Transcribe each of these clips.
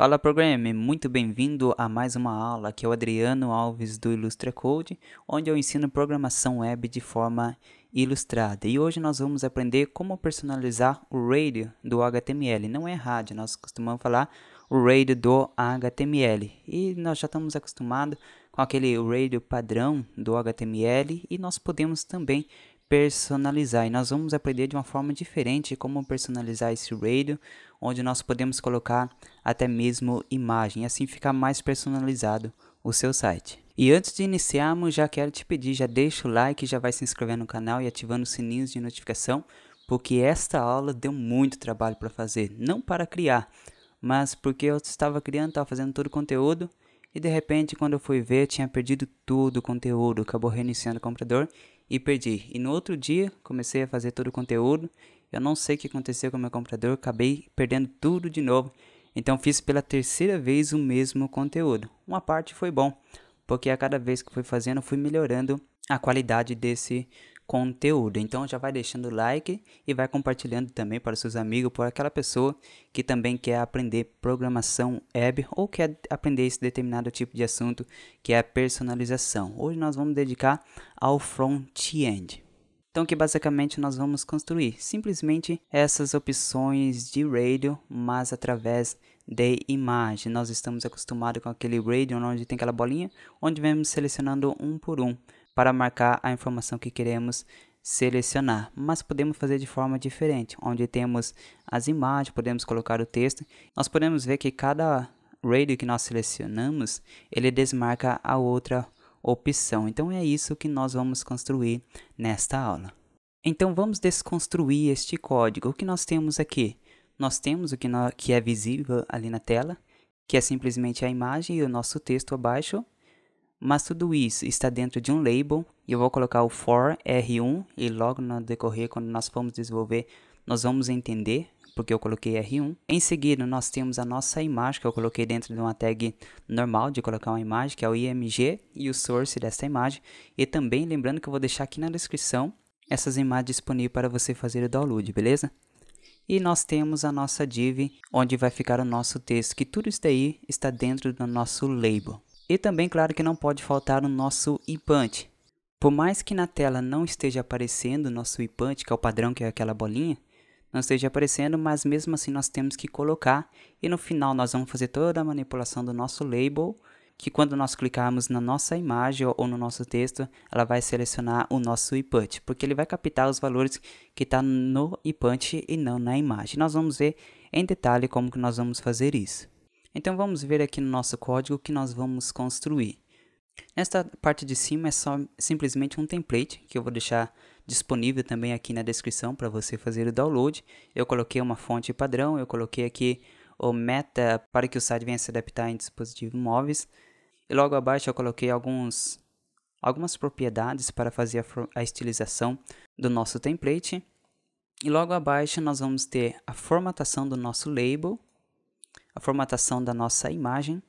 Fala Programmer, muito bem-vindo a mais uma aula. Aqui é o Adriano Alves do Illustra Code, onde eu ensino programação web de forma ilustrada. E hoje nós vamos aprender como personalizar o radio do HTML. Não é rádio, nós costumamos falar o radio do HTML. E nós já estamos acostumados com aquele radio padrão do HTML e nós podemos também personalizar. E nós vamos aprender de uma forma diferente como personalizar esse radio, onde nós podemos colocar até mesmo imagem, assim ficar mais personalizado o seu site. E antes de iniciarmos, já quero te pedir, já deixa o like, já vai se inscrevendo no canal e ativando os sininhos de notificação, porque esta aula deu muito trabalho para fazer, não para criar, mas porque eu estava criando, estava fazendo todo o conteúdo, e de repente quando eu fui ver, tinha perdido todo o conteúdo, acabou reiniciando o computador e perdi. E no outro dia, comecei a fazer todo o conteúdo, eu não sei o que aconteceu com o meu computador, acabei perdendo tudo de novo. Então fiz pela terceira vez o mesmo conteúdo. Uma parte foi bom, porque a cada vez que fui fazendo, fui melhorando a qualidade desse conteúdo. Então já vai deixando o like e vai compartilhando também para os seus amigos, por aquela pessoa que também quer aprender programação web ou quer aprender esse determinado tipo de assunto que é a personalização. Hoje nós vamos dedicar ao front-end. Então que basicamente nós vamos construir simplesmente essas opções de radio, mas através de imagem. Nós estamos acostumados com aquele radio onde tem aquela bolinha, onde vamos selecionando um por um para marcar a informação que queremos selecionar. Mas podemos fazer de forma diferente, onde temos as imagens, podemos colocar o texto. Nós podemos ver que cada radio que nós selecionamos, ele desmarca a outra opção. Então é isso que nós vamos construir nesta aula. Então vamos desconstruir este código. O que nós temos aqui? Nós temos o que é visível ali na tela, que é simplesmente a imagem e o nosso texto abaixo, mas tudo isso está dentro de um label, e eu vou colocar o for R1, e logo no decorrer, quando nós formos desenvolver, nós vamos entender porque eu coloquei R1. Em seguida, nós temos a nossa imagem, que eu coloquei dentro de uma tag normal de colocar uma imagem, que é o IMG e o source dessa imagem. E também lembrando que eu vou deixar aqui na descrição essas imagens disponíveis para você fazer o download, beleza? E nós temos a nossa div, onde vai ficar o nosso texto, que tudo isso daí está dentro do nosso label. E também, claro que não pode faltar o nosso IPUNT. Por mais que na tela não esteja aparecendo o nosso IPUNT, que é o padrão, que é aquela bolinha, não esteja aparecendo, mas mesmo assim nós temos que colocar, e no final nós vamos fazer toda a manipulação do nosso label, que quando nós clicarmos na nossa imagem ou no nosso texto, ela vai selecionar o nosso IPUNT, porque ele vai captar os valores que estão no IPUNT e não na imagem. Nós vamos ver em detalhe como que nós vamos fazer isso. Então vamos ver aqui no nosso código que nós vamos construir. Nesta parte de cima é só simplesmente um template que eu vou deixar disponível também aqui na descrição para você fazer o download. Eu coloquei uma fonte padrão, eu coloquei aqui o meta para que o site venha se adaptar em dispositivos móveis. E logo abaixo eu coloquei algumas propriedades para fazer a estilização do nosso template. E logo abaixo nós vamos ter a formatação do nosso label, a formatação da nossa imagem,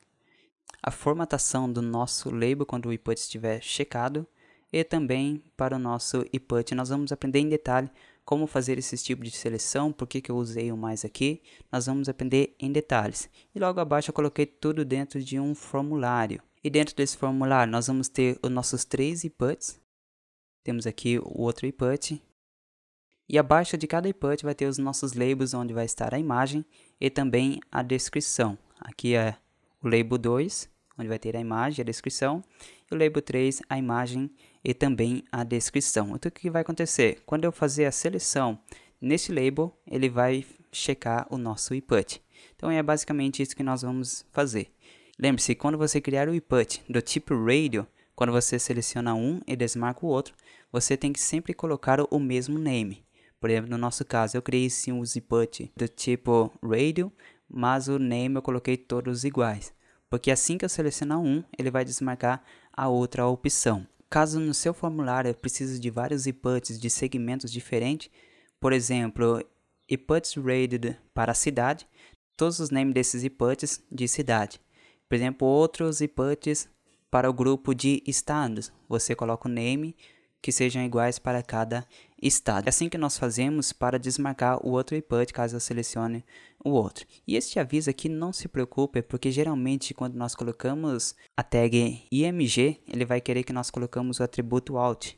a formatação do nosso label quando o input estiver checado, e também para o nosso input nós vamos aprender em detalhe como fazer esse tipo de seleção, por que eu usei o mais aqui, nós vamos aprender em detalhes. E logo abaixo eu coloquei tudo dentro de um formulário. E dentro desse formulário nós vamos ter os nossos 3 inputs, temos aqui o outro input, e abaixo de cada input vai ter os nossos labels, onde vai estar a imagem e também a descrição. Aqui é o label 2, onde vai ter a imagem e a descrição, e o label 3, a imagem e também a descrição. Então o que vai acontecer? Quando eu fazer a seleção nesse label, ele vai checar o nosso input. Então é basicamente isso que nós vamos fazer. Lembre-se, quando você criar o input do tipo radio, quando você seleciona um e desmarca o outro, você tem que sempre colocar o mesmo name. Por exemplo, no nosso caso, eu criei sim um input do tipo radio, mas o name eu coloquei todos iguais. Porque assim que eu selecionar um, ele vai desmarcar a outra opção. Caso no seu formulário precise de vários inputs de segmentos diferentes, por exemplo, inputs rated para a cidade, todos os names desses inputs de cidade. Por exemplo, outros inputs para o grupo de estados, você coloca o name que sejam iguais para cada estado. É assim que nós fazemos para desmarcar o outro input caso eu selecione o outro. E este aviso aqui, não se preocupe, porque geralmente quando nós colocamos a tag img, ele vai querer que nós colocamos o atributo alt.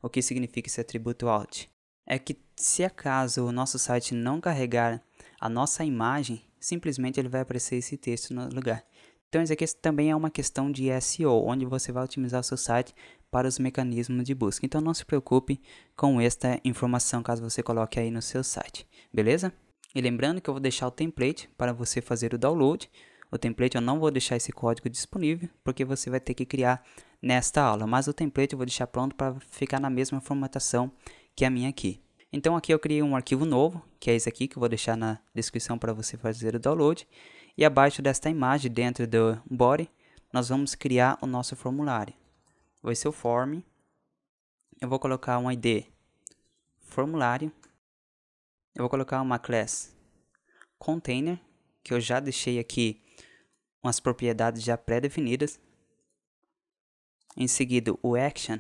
O que significa esse atributo alt? É que se acaso o nosso site não carregar a nossa imagem, simplesmente ele vai aparecer esse texto no lugar. Então isso aqui também é uma questão de SEO, onde você vai otimizar o seu site para os mecanismos de busca. Então não se preocupe com esta informação caso você coloque aí no seu site, beleza? E lembrando que eu vou deixar o template para você fazer o download. O template eu não vou deixar esse código disponível, porque você vai ter que criar nesta aula. Mas o template eu vou deixar pronto para ficar na mesma formatação que a minha aqui. Então aqui eu criei um arquivo novo, que é esse aqui, que eu vou deixar na descrição para você fazer o download. E abaixo desta imagem, dentro do body, nós vamos criar o nosso formulário. Vai ser o form. Eu vou colocar um ID formulário. Eu vou colocar uma class container, que eu já deixei aqui umas propriedades já pré-definidas. Em seguida, o action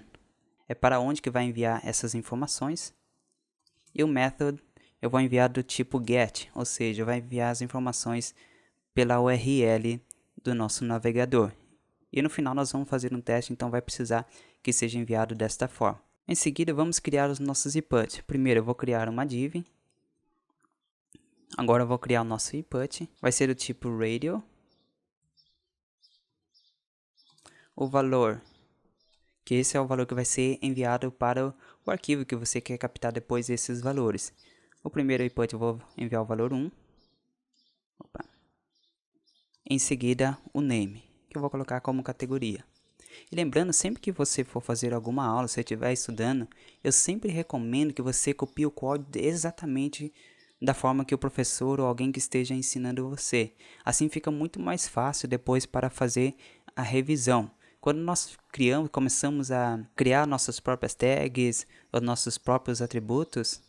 é para onde que vai enviar essas informações. E o method eu vou enviar do tipo get, ou seja, vai enviar as informações pela URL do nosso navegador. E no final nós vamos fazer um teste, então vai precisar que seja enviado desta forma. Em seguida vamos criar os nossos inputs. Primeiro eu vou criar uma div. Agora eu vou criar o nosso input. Vai ser do tipo radio. O valor, que esse é o valor que vai ser enviado para o arquivo que você quer captar depois desses valores. O primeiro input eu vou enviar o valor 1. Opa. Em seguida, o name, que eu vou colocar como categoria. E lembrando, sempre que você for fazer alguma aula, se você estiver estudando, eu sempre recomendo que você copie o código exatamente da forma que o professor ou alguém que esteja ensinando você. Assim fica muito mais fácil depois para fazer a revisão. Quando nós começamos a criar nossas próprias tags, os nossos próprios atributos,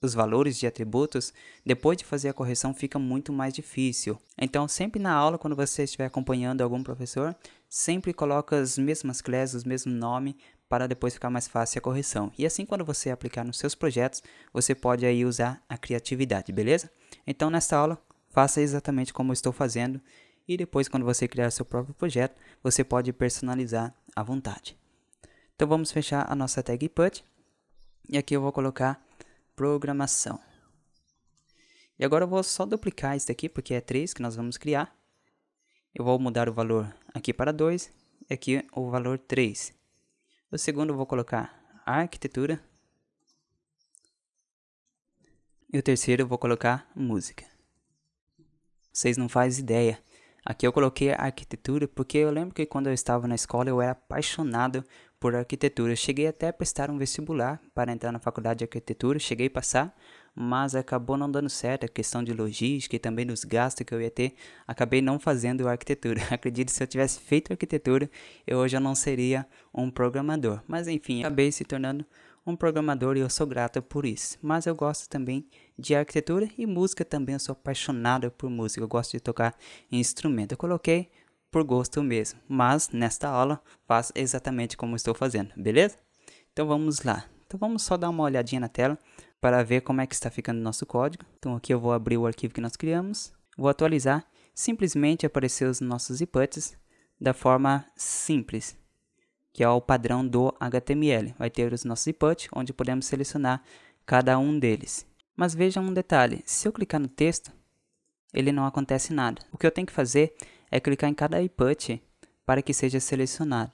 os valores de atributos, depois de fazer a correção fica muito mais difícil. Então sempre na aula, quando você estiver acompanhando algum professor, sempre coloca as mesmas classes, o mesmo nome, para depois ficar mais fácil a correção. E assim quando você aplicar nos seus projetos, você pode aí usar a criatividade, beleza? Então nesta aula, faça exatamente como eu estou fazendo, e depois quando você criar seu próprio projeto, você pode personalizar à vontade. Então vamos fechar a nossa tag input, e aqui eu vou colocar programação. E agora eu vou só duplicar isso daqui, porque é 3 que nós vamos criar. Eu vou mudar o valor aqui para 2, e aqui o valor 3. O segundo eu vou colocar arquitetura. E o terceiro eu vou colocar música. Vocês não fazem ideia. Aqui eu coloquei arquitetura porque eu lembro que quando eu estava na escola eu era apaixonado por arquitetura. Eu cheguei até a prestar um vestibular para entrar na faculdade de arquitetura, cheguei a passar, mas acabou não dando certo a questão de logística e também dos gastos que eu ia ter, acabei não fazendo arquitetura. Acredito, se eu tivesse feito arquitetura, eu hoje não seria um programador. Mas enfim, acabei se tornando um programador e eu sou grato por isso. Mas eu gosto também de arquitetura e música também, eu sou apaixonado por música, eu gosto de tocar instrumento. Eu coloquei por gosto mesmo, mas nesta aula faço exatamente como estou fazendo, beleza? Então vamos lá. Então vamos só dar uma olhadinha na tela para ver como é que está ficando o nosso código. Então aqui eu vou abrir o arquivo que nós criamos, vou atualizar, simplesmente aparecer os nossos inputs da forma simples, que é o padrão do HTML. Vai ter os nossos inputs, onde podemos selecionar cada um deles. Mas veja um detalhe, se eu clicar no texto, ele não acontece nada. O que eu tenho que fazer é clicar em cada input para que seja selecionado.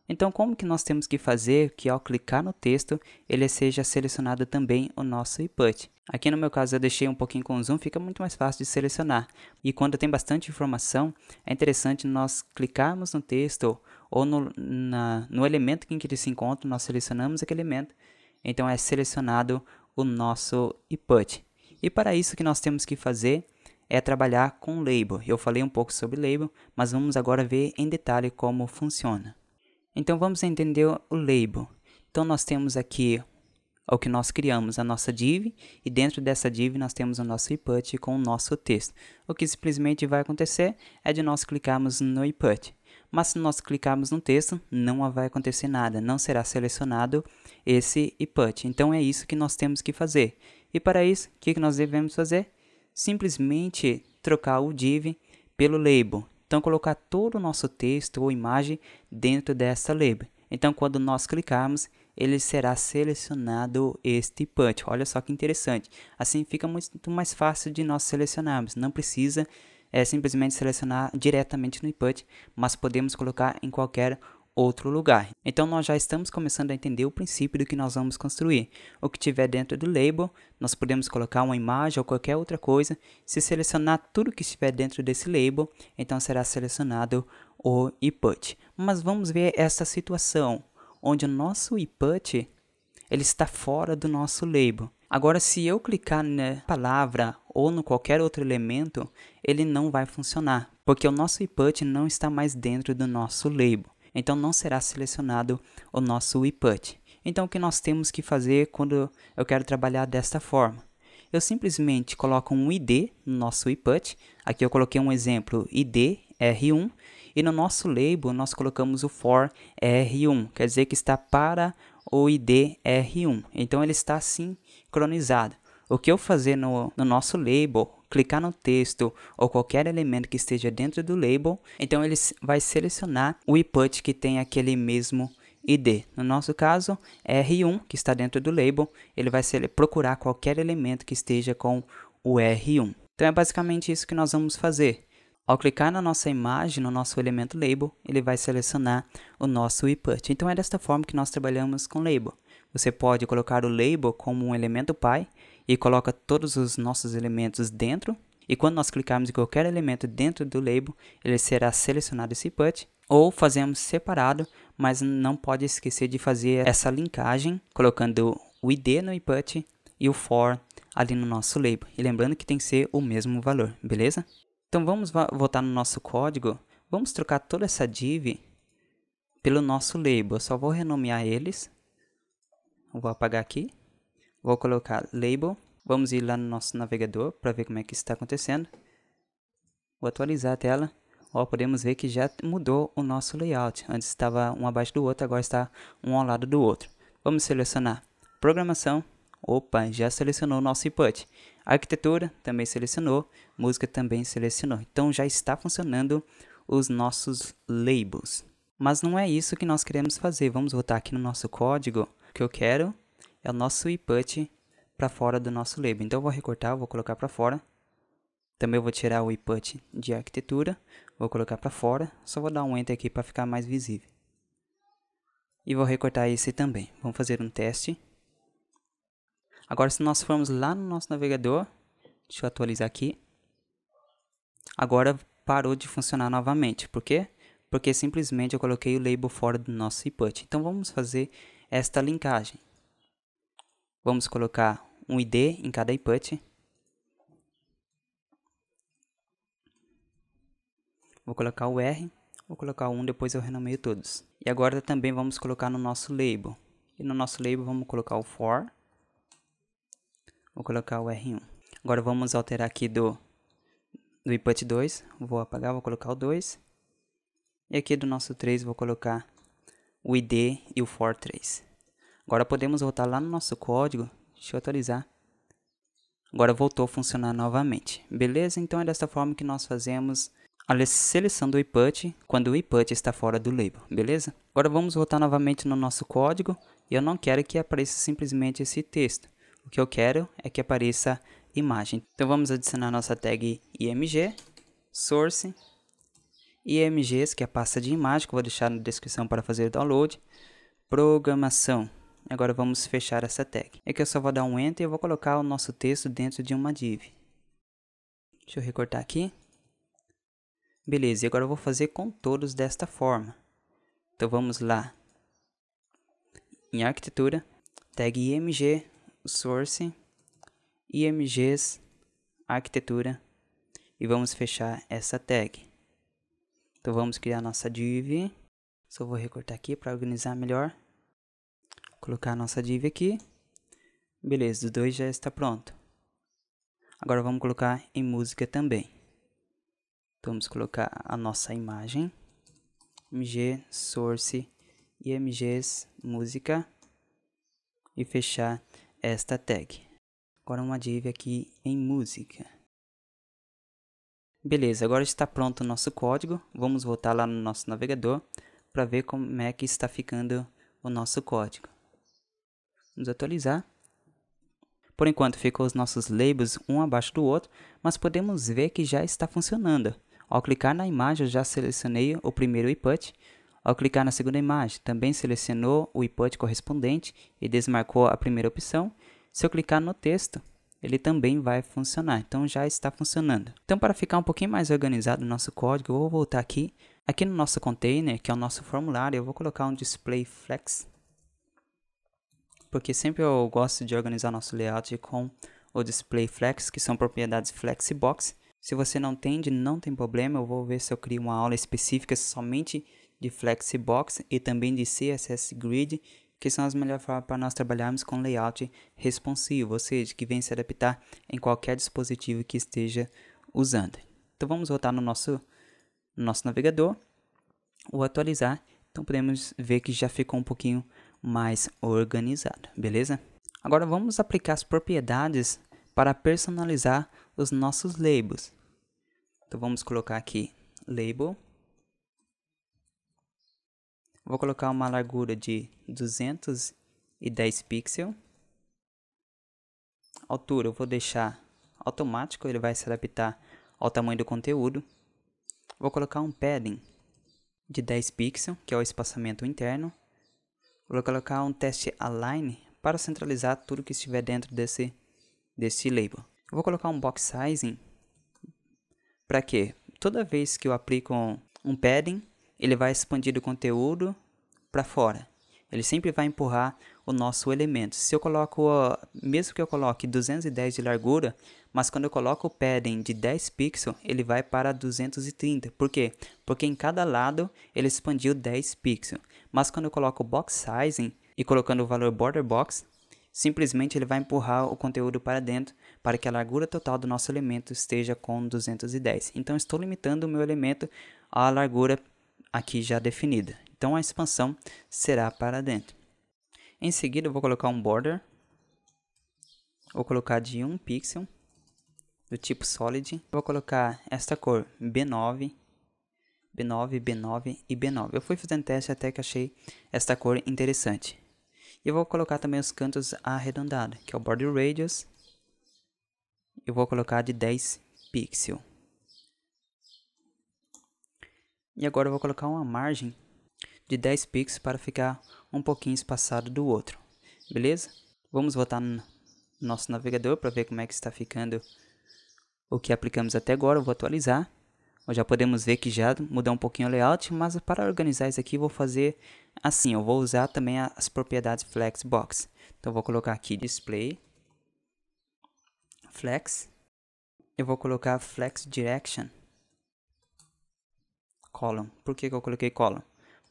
Então como que nós temos que fazer que ao clicar no texto, ele seja selecionado também o nosso input? Aqui no meu caso eu deixei um pouquinho com zoom, fica muito mais fácil de selecionar. E quando tem bastante informação, é interessante nós clicarmos no texto ou no elemento em que ele se encontra, nós selecionamos aquele elemento. Então é selecionado o nosso input. E para isso que nós temos que fazer é trabalhar com label. Eu falei um pouco sobre label, mas vamos agora ver em detalhe como funciona. Então vamos entender o label. Então nós temos aqui o que nós criamos, a nossa div, e dentro dessa div nós temos o nosso input com o nosso texto. O que simplesmente vai acontecer é de nós clicarmos no input. Mas se nós clicarmos no texto, não vai acontecer nada, não será selecionado esse input. Então é isso que nós temos que fazer. E para isso, o que nós devemos fazer? Simplesmente trocar o div pelo label. Então colocar todo o nosso texto ou imagem dentro dessa label. Então quando nós clicarmos, ele será selecionado este input. Olha só que interessante. Assim fica muito mais fácil de nós selecionarmos. Não precisa simplesmente selecionar diretamente no input, mas podemos colocar em qualquer outro lugar. Então nós já estamos começando a entender o princípio do que nós vamos construir. O que tiver dentro do label, nós podemos colocar uma imagem ou qualquer outra coisa. Se selecionar tudo que estiver dentro desse label, então será selecionado o input. Mas vamos ver essa situação onde o nosso input ele está fora do nosso label. Agora, se eu clicar na palavra ou no qualquer outro elemento, ele não vai funcionar, porque o nosso input não está mais dentro do nosso label. Então, não será selecionado o nosso input. Então, o que nós temos que fazer quando eu quero trabalhar desta forma? Eu simplesmente coloco um ID no nosso input. Aqui eu coloquei um exemplo, ID R1. E no nosso label, nós colocamos o for R1, quer dizer que está para o ID R1. Então, ele está sincronizado. O que eu fazer no nosso label, clicar no texto ou qualquer elemento que esteja dentro do label, então ele vai selecionar o input que tem aquele mesmo ID. No nosso caso, R1, que está dentro do label, ele vai procurar qualquer elemento que esteja com o R1. Então, é basicamente isso que nós vamos fazer. Ao clicar na nossa imagem, no nosso elemento label, ele vai selecionar o nosso input. Então é desta forma que nós trabalhamos com label. Você pode colocar o label como um elemento pai e coloca todos os nossos elementos dentro. E quando nós clicarmos em qualquer elemento dentro do label, ele será selecionado esse input. Ou fazemos separado, mas não pode esquecer de fazer essa linkagem, colocando o ID no input e o for ali no nosso label. E lembrando que tem que ser o mesmo valor, beleza? Então vamos voltar no nosso código, vamos trocar toda essa div pelo nosso label. Eu só vou renomear eles, eu vou apagar aqui, vou colocar label, vamos ir lá no nosso navegador para ver como é que está acontecendo. Vou atualizar a tela, podemos ver que já mudou o nosso layout, antes estava um abaixo do outro, agora está um ao lado do outro. Vamos selecionar programação. Opa, já selecionou o nosso input. Arquitetura também selecionou, música também selecionou. Então já está funcionando os nossos labels. Mas não é isso que nós queremos fazer. Vamos voltar aqui no nosso código. O que eu quero é o nosso input para fora do nosso label. Então eu vou recortar, vou colocar para fora. Também vou tirar o input de arquitetura, vou colocar para fora. Só vou dar um enter aqui para ficar mais visível. E vou recortar esse também. Vamos fazer um teste. Agora, se nós formos lá no nosso navegador, deixa eu atualizar aqui. Agora parou de funcionar novamente. Por quê? Porque simplesmente eu coloquei o label fora do nosso input. Então vamos fazer esta linkagem. Vamos colocar um ID em cada input. Vou colocar o R, vou colocar o 1, depois eu renomeio todos. E agora também vamos colocar no nosso label. E no nosso label vamos colocar o for. Vou colocar o R1. Agora vamos alterar aqui do input 2. Vou apagar, vou colocar o 2. E aqui do nosso 3 vou colocar o ID e o for 3. Agora podemos voltar lá no nosso código. Deixa eu atualizar. Agora voltou a funcionar novamente. Beleza? Então é dessa forma que nós fazemos a seleção do input quando o input está fora do label. Beleza? Agora vamos voltar novamente no nosso código. E eu não quero que apareça simplesmente esse texto. O que eu quero é que apareça imagem. Então vamos adicionar nossa tag img, source, imgs, que é a pasta de imagem, que eu vou deixar na descrição para fazer o download, programação. Agora vamos fechar essa tag. Aqui eu só vou dar um enter e eu vou colocar o nosso texto dentro de uma div. Deixa eu recortar aqui. Beleza, e agora eu vou fazer com todos desta forma. Então vamos lá em arquitetura, tag img, source, imgs, arquitetura, e vamos fechar essa tag. Então vamos criar nossa div. Só vou recortar aqui para organizar melhor. Colocar a nossa div aqui. Beleza, os dois já está pronto. Agora vamos colocar em música também. Então vamos colocar a nossa imagem. img source imgs música e fechar esta tag. Agora uma div aqui em música. Beleza, agora está pronto o nosso código. Vamos voltar lá no nosso navegador para ver como é que está ficando o nosso código. Vamos atualizar. Por enquanto ficou os nossos labels um abaixo do outro, mas podemos ver que já está funcionando. Ao clicar na imagem eu já selecionei o primeiro input. Ao clicar na segunda imagem também selecionou o input correspondente e desmarcou a primeira opção. Se eu clicar no texto, ele também vai funcionar, então já está funcionando. Então para ficar um pouquinho mais organizado o nosso código, eu vou voltar aqui no nosso container, que é o nosso formulário, eu vou colocar um display flex, porque sempre eu gosto de organizar nosso layout com o display flex, que são propriedades flexbox. Se você não entende, não tem problema, eu vou ver se eu crio uma aula específica somente de flexbox e também de CSS grid, que são as melhores formas para nós trabalharmos com layout responsivo, ou seja, que vem se adaptar em qualquer dispositivo que esteja usando. Então vamos voltar no nosso navegador, ou atualizar, então podemos ver que já ficou um pouquinho mais organizado, beleza? Agora vamos aplicar as propriedades para personalizar os nossos labels. Então vamos colocar aqui label. Vou colocar uma largura de 210 pixels. Altura eu vou deixar automático, ele vai se adaptar ao tamanho do conteúdo. Vou colocar um padding de 10 pixels, que é o espaçamento interno. Vou colocar um test align para centralizar tudo que estiver dentro desse label. Eu vou colocar um box sizing. Para quê? Toda vez que eu aplico um padding, ele vai expandir o conteúdo para fora. Ele sempre vai empurrar o nosso elemento. Se eu coloco, mesmo que eu coloque 210 de largura, mas quando eu coloco o padding de 10 pixels, ele vai para 230. Por quê? Porque em cada lado ele expandiu 10 pixels. Mas quando eu coloco o box sizing e colocando o valor border box, simplesmente ele vai empurrar o conteúdo para dentro para que a largura total do nosso elemento esteja com 210. Então estou limitando o meu elemento à largura aqui já definida. Então a expansão será para dentro. Em seguida eu vou colocar um border. Vou colocar de 1 pixel do tipo solid. Vou colocar esta cor B9, B9, B9 e B9. Eu fui fazendo teste até que achei esta cor interessante. E eu vou colocar também os cantos arredondados, que é o border radius. Eu vou colocar de 10 pixels. E agora eu vou colocar uma margem de 10 pixels para ficar um pouquinho espaçado do outro. Beleza? Vamos voltar no nosso navegador para ver como é que está ficando o que aplicamos até agora. Eu vou atualizar. Já podemos ver que já mudou um pouquinho o layout, mas para organizar isso aqui eu vou fazer assim. Eu vou usar também as propriedades flexbox. Então eu vou colocar aqui display flex. Eu vou colocar flex direction column. Por que eu coloquei column?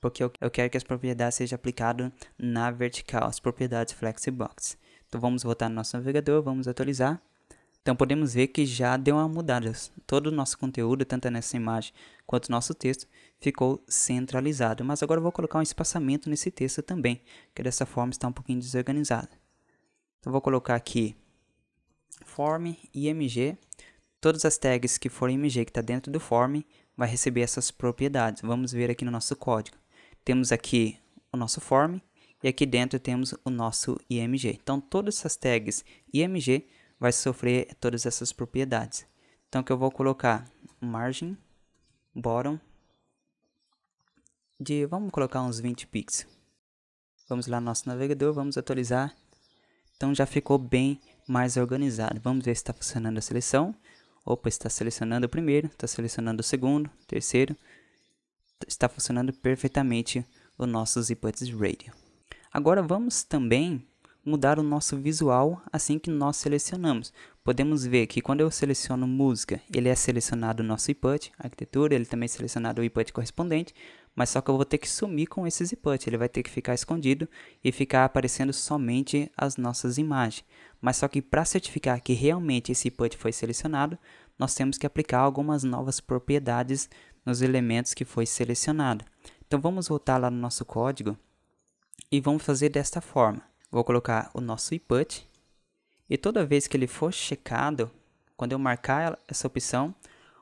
Porque eu quero que as propriedades sejam aplicadas na vertical, as propriedades flexbox. Então vamos voltar no nosso navegador, vamos atualizar. Então podemos ver que já deu uma mudada. Todo o nosso conteúdo, tanto nessa imagem quanto no nosso texto, ficou centralizado. Mas agora eu vou colocar um espaçamento nesse texto também, que dessa forma está um pouquinho desorganizado. Então vou colocar aqui form img. Todas as tags que forem img que está dentro do form vai receber essas propriedades. Vamos ver aqui no nosso código. Temos aqui o nosso form e aqui dentro temos o nosso img. Então todas essas tags img vai sofrer todas essas propriedades. Então que eu vou colocar margem bottom de, vamos colocar uns 20 pixels. Vamos lá no nosso navegador, vamos atualizar. Então já ficou bem mais organizado. Vamos ver se está funcionando a seleção. Opa, está selecionando o primeiro, está selecionando o segundo, terceiro. Está funcionando perfeitamente o nosso inputs radio. Agora vamos também mudar o nosso visual assim que nós selecionamos. Podemos ver que quando eu seleciono música, ele é selecionado o nosso input, arquitetura, ele também é selecionado o input correspondente, mas só que eu vou ter que sumir com esses inputs, ele vai ter que ficar escondido e ficar aparecendo somente as nossas imagens. Mas só que para certificar que realmente esse input foi selecionado, nós temos que aplicar algumas novas propriedades nos elementos que foi selecionado. Então vamos voltar lá no nosso código e vamos fazer desta forma. Vou colocar o nosso input e toda vez que ele for checado, quando eu marcar essa opção,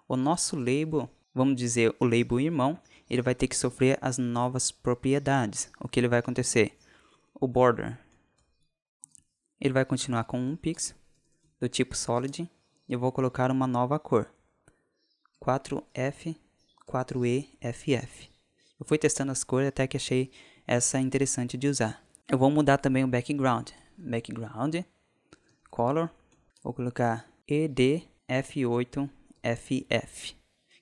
o nosso label, vamos dizer o label irmão, ele vai ter que sofrer as novas propriedades. O que ele vai acontecer? O border, ele vai continuar com um pixel do tipo solid e eu vou colocar uma nova cor, 4F, 4EFF. Eu fui testando as cores até que achei essa interessante de usar. Eu vou mudar também o background, color, vou colocar EDF8FF,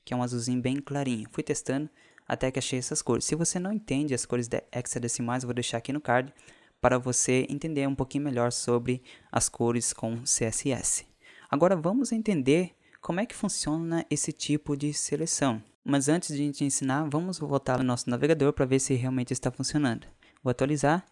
que é um azulzinho bem clarinho. Fui testando até que achei essas cores. Se você não entende as cores hexadecimais, eu vou deixar aqui no card para você entender um pouquinho melhor sobre as cores com CSS. Agora vamos entender como é que funciona esse tipo de seleção. Mas antes de a gente ensinar, vamos voltar no nosso navegador para ver se realmente está funcionando. Vou atualizar.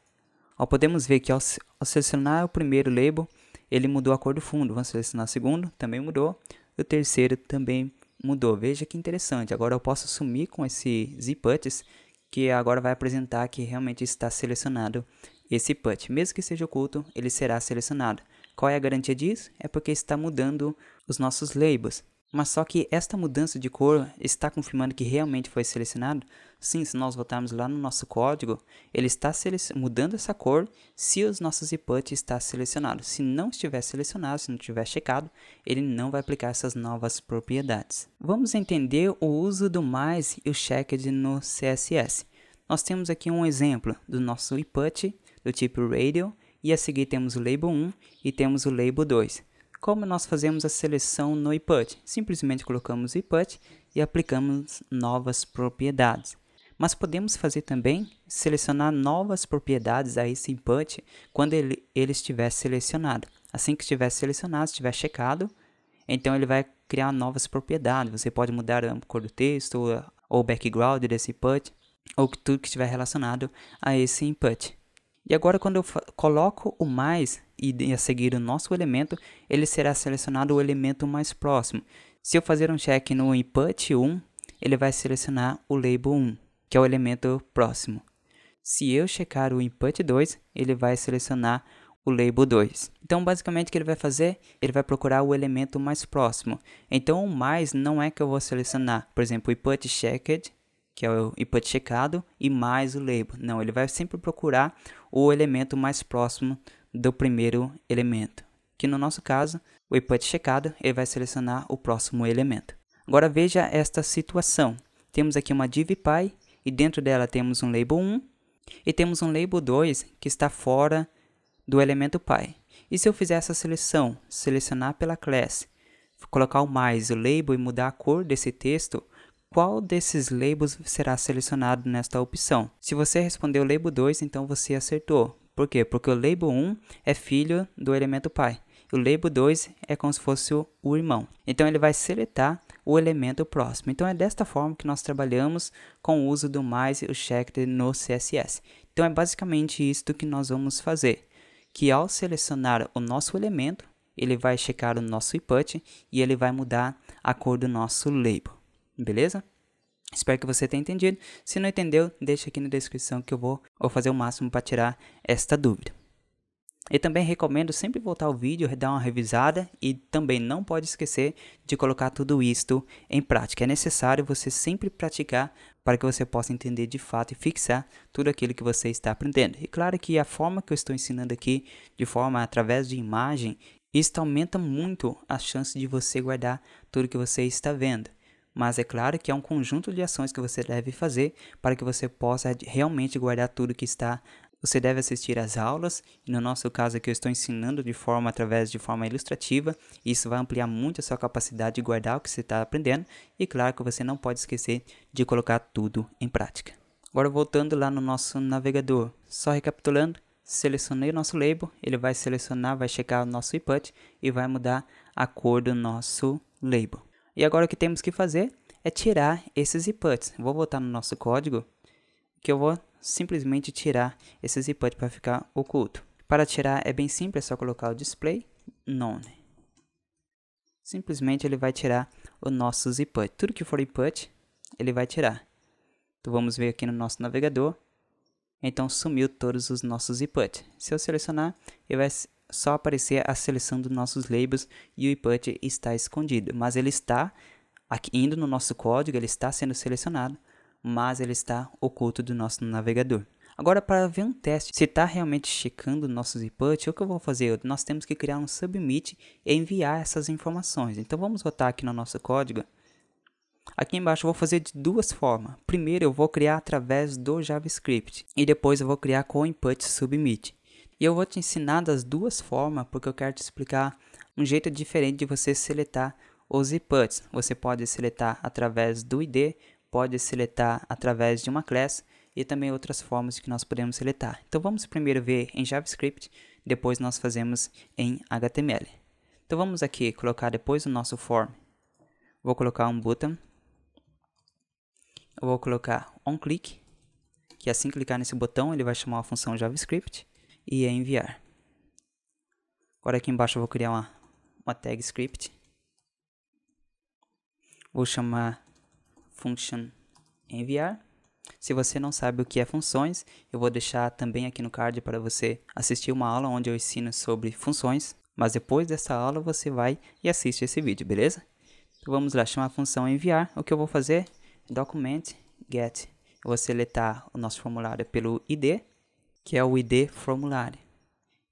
Podemos ver que ao selecionar o primeiro label, ele mudou a cor do fundo. Vamos selecionar o segundo, também mudou. O terceiro também mudou. Veja que interessante. Agora eu posso sumir com esses inputs, que agora vai apresentar que realmente está selecionado esse input. Mesmo que seja oculto, ele será selecionado. Qual é a garantia disso? É porque está mudando os nossos labels. Mas só que esta mudança de cor está confirmando que realmente foi selecionado? Sim, se nós voltarmos lá no nosso código, ele está mudando essa cor se os nossos inputs está selecionado. Se não estiver selecionado, se não estiver checado, ele não vai aplicar essas novas propriedades. Vamos entender o uso do mais e o checked no CSS. Nós temos aqui um exemplo do nosso input do tipo radio e a seguir temos o label 1 e temos o label 2. Como nós fazemos a seleção no input? Simplesmente colocamos o input e aplicamos novas propriedades. Mas podemos fazer também selecionar novas propriedades a esse input quando ele estiver selecionado. Assim que estiver selecionado, estiver checado, então ele vai criar novas propriedades. Você pode mudar a cor do texto ou o background desse input ou tudo que estiver relacionado a esse input. E agora quando eu coloco o mais e a seguir o nosso elemento, ele será selecionado o elemento mais próximo. Se eu fazer um check no input 1, ele vai selecionar o label 1, que é o elemento próximo. Se eu checar o input 2, ele vai selecionar o label 2. Então basicamente o que ele vai fazer? Ele vai procurar o elemento mais próximo. Então o mais não é que eu vou selecionar, por exemplo, o input checked, que é o input checado, e mais o label. Não, ele vai sempre procurar o elemento mais próximo do primeiro elemento. Que no nosso caso, o input checado, ele vai selecionar o próximo elemento. Agora veja esta situação. Temos aqui uma div.py e dentro dela temos um label 1 e temos um label 2 que está fora do elemento py. E se eu fizer essa seleção, selecionar pela class, colocar o mais, o label e mudar a cor desse texto, qual desses labels será selecionado nesta opção? Se você respondeu o label 2, então você acertou. Por quê? Porque o label 1 é filho do elemento py. O label 2 é como se fosse o irmão. Então ele vai seletar o elemento próximo. Então é desta forma que nós trabalhamos com o uso do mais e o checked no CSS. Então é basicamente isso que nós vamos fazer. Que ao selecionar o nosso elemento, ele vai checar o nosso input e ele vai mudar a cor do nosso label. Beleza? Espero que você tenha entendido. Se não entendeu, deixa aqui na descrição que eu vou fazer o máximo para tirar esta dúvida. E também recomendo sempre voltar ao vídeo, dar uma revisada e também não pode esquecer de colocar tudo isto em prática. É necessário você sempre praticar para que você possa entender de fato e fixar tudo aquilo que você está aprendendo. E claro que a forma que eu estou ensinando aqui, de forma através de imagem, isto aumenta muito a chance de você guardar tudo que você está vendo. Mas é claro que é um conjunto de ações que você deve fazer para que você possa realmente guardar tudo que está. Você deve assistir às aulas, e no nosso caso aqui eu estou ensinando de forma ilustrativa, e isso vai ampliar muito a sua capacidade de guardar o que você está aprendendo, e claro que você não pode esquecer de colocar tudo em prática. Agora voltando lá no nosso navegador, só recapitulando, selecionei o nosso label, ele vai selecionar, vai checar o nosso input e vai mudar a cor do nosso label. E agora o que temos que fazer é tirar esses inputs. Vou voltar no nosso código, que eu vou simplesmente tirar esses inputs para ficar oculto. Para tirar é bem simples, é só colocar o display none. Simplesmente ele vai tirar os nossos inputs. Tudo que for input, ele vai tirar. Então vamos ver aqui no nosso navegador. Então sumiu todos os nossos inputs. Se eu selecionar, ele vai só aparecer a seleção dos nossos labels e o input está escondido. Mas ele está aqui indo no nosso código, ele está sendo selecionado, mas ele está oculto do nosso navegador. Agora, para ver um teste, se está realmente checando nossos inputs, o que eu vou fazer? Nós temos que criar um submit e enviar essas informações. Então vamos voltar aqui no nosso código. Aqui embaixo eu vou fazer de duas formas. Primeiro eu vou criar através do JavaScript e depois eu vou criar com o input submit. E eu vou te ensinar das duas formas porque eu quero te explicar um jeito diferente de você seletar os inputs. Você pode seletar através do ID, pode seletar através de uma classe e também outras formas que nós podemos seletar. Então vamos primeiro ver em JavaScript, depois nós fazemos em HTML. Então vamos aqui colocar depois o nosso form. Vou colocar um button. Eu vou colocar onClick, que assim clicar nesse botão ele vai chamar a função JavaScript e enviar. Agora aqui embaixo eu vou criar uma tag script. Vou chamar function enviar. Se você não sabe o que é funções, eu vou deixar também aqui no card para você assistir uma aula onde eu ensino sobre funções. Mas depois dessa aula você vai e assiste esse vídeo, beleza? Então vamos lá, chamar a função enviar. O que eu vou fazer? Document get. Eu vou seletar o nosso formulário pelo ID, que é o ID formulário.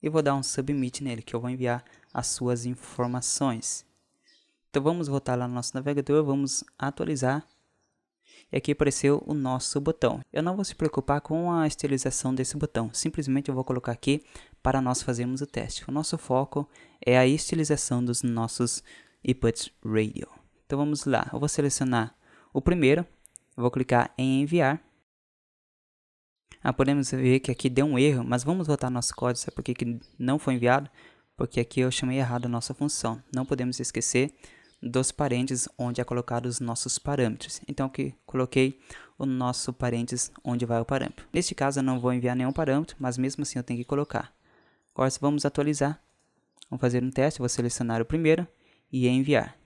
E vou dar um submit nele, que eu vou enviar as suas informações. Então vamos voltar lá no nosso navegador, vamos atualizar. E aqui apareceu o nosso botão. Eu não vou se preocupar com a estilização desse botão. Simplesmente eu vou colocar aqui para nós fazermos o teste. O nosso foco é a estilização dos nossos inputs radio. Então vamos lá. Eu vou selecionar o primeiro. Eu vou clicar em enviar. Podemos ver que aqui deu um erro, mas vamos voltar no nosso código. Sabe por que não foi enviado? Porque aqui eu chamei errado a nossa função. Não podemos esquecer dos parênteses onde é colocado os nossos parâmetros. Então aqui coloquei o nosso parênteses onde vai o parâmetro. Neste caso eu não vou enviar nenhum parâmetro, mas mesmo assim eu tenho que colocar. Agora vamos atualizar. Vamos fazer um teste, vou selecionar o primeiro e enviar.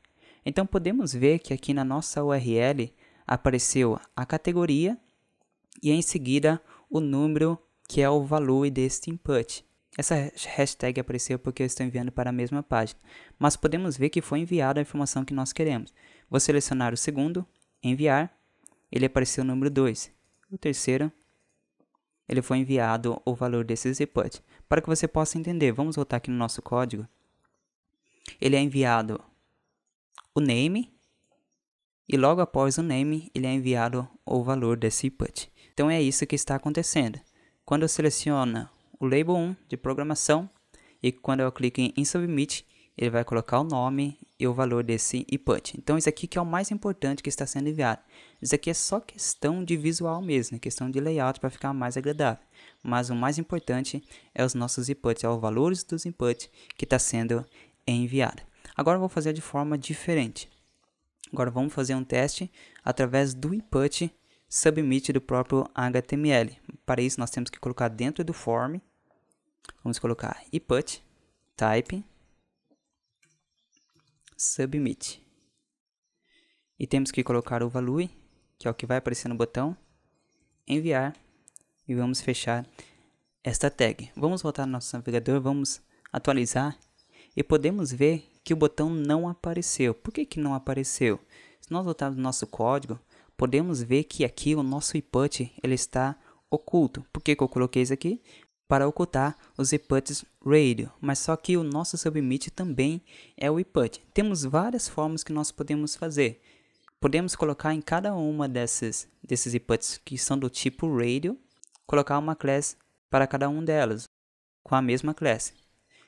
Então podemos ver que aqui na nossa URL apareceu a categoria e em seguida o número que é o valor deste input. Essa hashtag apareceu porque eu estou enviando para a mesma página, mas podemos ver que foi enviada a informação que nós queremos. Vou selecionar o segundo, enviar, ele apareceu o número 2. O terceiro, ele foi enviado o valor desses inputs. Para que você possa entender, vamos voltar aqui no nosso código. Ele é enviado o name e logo após o name ele é enviado o valor desse input. Então é isso que está acontecendo. Quando eu seleciono o label 1 de programação e quando eu clico em submit, ele vai colocar o nome e o valor desse input. Então isso aqui que é o mais importante que está sendo enviado. Isso aqui é só questão de visual mesmo, questão de layout para ficar mais agradável. Mas o mais importante é os nossos inputs, é os valores dos inputs que está sendo enviado. Agora eu vou fazer de forma diferente. Agora vamos fazer um teste através do input submit do próprio HTML. Para isso nós temos que colocar dentro do form. Vamos colocar input type submit. E temos que colocar o value, que é o que vai aparecer no botão, enviar e vamos fechar esta tag. Vamos voltar no nosso navegador, vamos atualizar e podemos ver que o botão não apareceu. Por que não apareceu? Se nós voltarmos no nosso código, podemos ver que aqui o nosso input ele está oculto. Por que eu coloquei isso aqui? Para ocultar os inputs radio, mas só que o nosso submit também é o input. Temos várias formas que nós podemos fazer. Podemos colocar em cada uma desses inputs que são do tipo radio, colocar uma class para cada um delas, com a mesma class.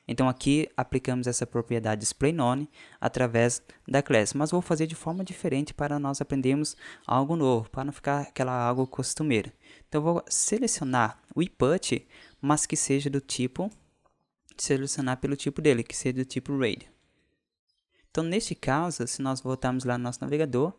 Então aqui aplicamos essa propriedade displayNone através da class, mas vou fazer de forma diferente para nós aprendermos algo novo, para não ficar aquela algo costumeiro. Então eu vou selecionar o input, mas que seja do tipo, selecionar pelo tipo dele, que seja do tipo radio. Então neste caso, se nós voltarmos lá no nosso navegador,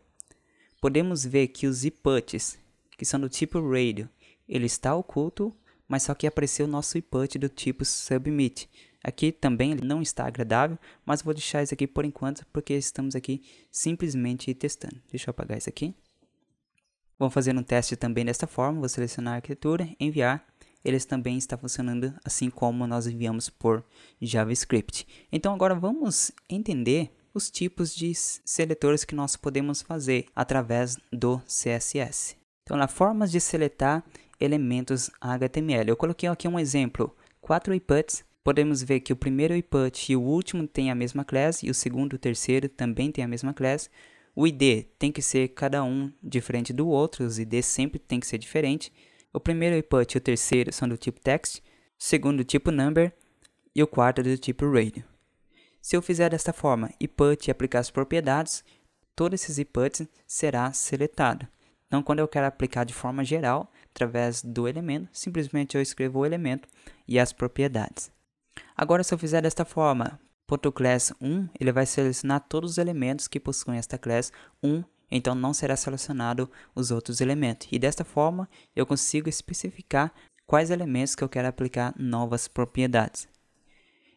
podemos ver que os inputs que são do tipo radio, ele está oculto, mas só que apareceu o nosso input do tipo submit. Aqui também ele não está agradável, mas vou deixar isso aqui por enquanto, porque estamos aqui simplesmente testando. Deixa eu apagar isso aqui. Vamos fazer um teste também desta forma, vou selecionar a arquitetura, enviar. Eles também estão funcionando assim como nós enviamos por JavaScript. Então agora vamos entender os tipos de seletores que nós podemos fazer através do CSS. Então, na formas de seletar elementos HTML, eu coloquei aqui um exemplo, 4 inputs. Podemos ver que o primeiro input e o último têm a mesma class, e o segundo e o terceiro também têm a mesma class. O ID tem que ser cada um diferente do outro, os IDs sempre tem que ser diferente. O primeiro input e o terceiro são do tipo text, o segundo do tipo number e o quarto do tipo radio. Se eu fizer desta forma, input e aplicar as propriedades, todos esses inputs será seletado. Então, quando eu quero aplicar de forma geral, através do elemento, simplesmente eu escrevo o elemento e as propriedades. Agora, se eu fizer desta forma, .class1, ele vai selecionar todos os elementos que possuem esta class 1, então não será selecionado os outros elementos. E desta forma, eu consigo especificar quais elementos que eu quero aplicar novas propriedades.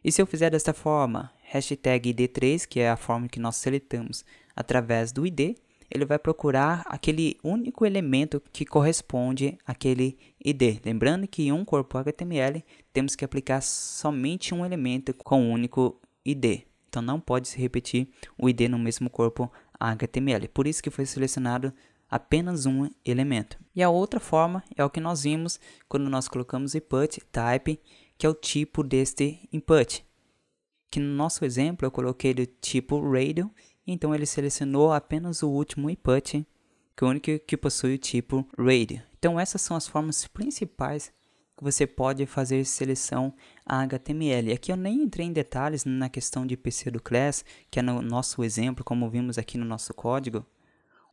E se eu fizer desta forma, hashtag id3, que é a forma que nós seletamos através do id, ele vai procurar aquele único elemento que corresponde àquele ID. Lembrando que em um corpo HTML temos que aplicar somente um elemento com um único ID. Então não pode se repetir o ID no mesmo corpo HTML. Por isso que foi selecionado apenas um elemento. E a outra forma é o que nós vimos quando nós colocamos input type, que é o tipo deste input. Que no nosso exemplo eu coloquei do tipo radio. Então ele selecionou apenas o último input, que é o único que possui o tipo radio. Então essas são as formas principais que você pode fazer seleção HTML. Aqui eu nem entrei em detalhes na questão de pseudoclass, que é no nosso exemplo, como vimos aqui no nosso código.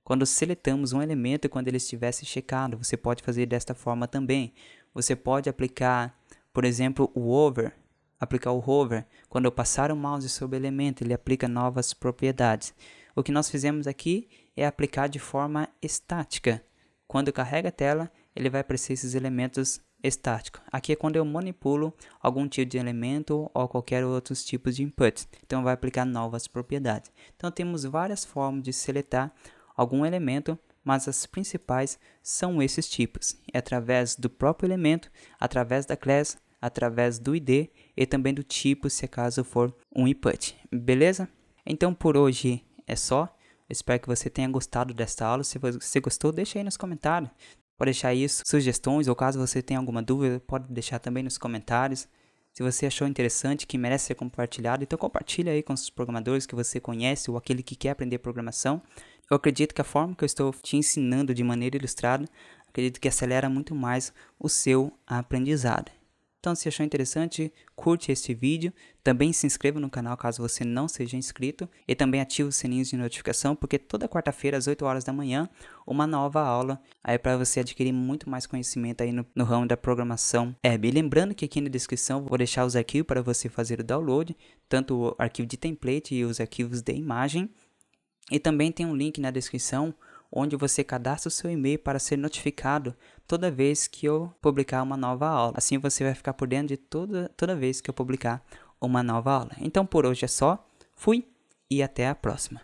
Quando seletamos um elemento, quando ele estivesse checado, você pode fazer desta forma também. Você pode aplicar, por exemplo, o hover. Aplicar o hover, quando eu passar o mouse sobre o elemento, ele aplica novas propriedades. O que nós fizemos aqui é aplicar de forma estática. Quando carrega a tela, ele vai aparecer esses elementos estáticos. Aqui é quando eu manipulo algum tipo de elemento ou qualquer outros tipos de input. Então vai aplicar novas propriedades. Então temos várias formas de seletar algum elemento, mas as principais são esses tipos. É através do próprio elemento, através da class, através do ID e também do tipo, se caso for um input. Beleza? Então por hoje é só. Espero que você tenha gostado desta aula. Se você gostou, deixa aí nos comentários. Pode deixar aí sugestões, ou caso você tenha alguma dúvida, pode deixar também nos comentários. Se você achou interessante, que merece ser compartilhado, então compartilha aí com os programadores que você conhece ou aquele que quer aprender programação. Eu acredito que a forma que eu estou te ensinando de maneira ilustrada, acredito que acelera muito mais o seu aprendizado. Então, se achou interessante, curte este vídeo, também se inscreva no canal caso você não seja inscrito e também ative os sininhos de notificação, porque toda quarta-feira às 8 horas da manhã, uma nova aula aí para você adquirir muito mais conhecimento aí no ramo da programação web. E lembrando que aqui na descrição vou deixar os arquivos para você fazer o download, tanto o arquivo de template e os arquivos de imagem. E também tem um link na descrição onde você cadastra o seu e-mail para ser notificado toda vez que eu publicar uma nova aula. Assim você vai ficar por dentro de toda vez que eu publicar uma nova aula. Então por hoje é só, fui e até a próxima.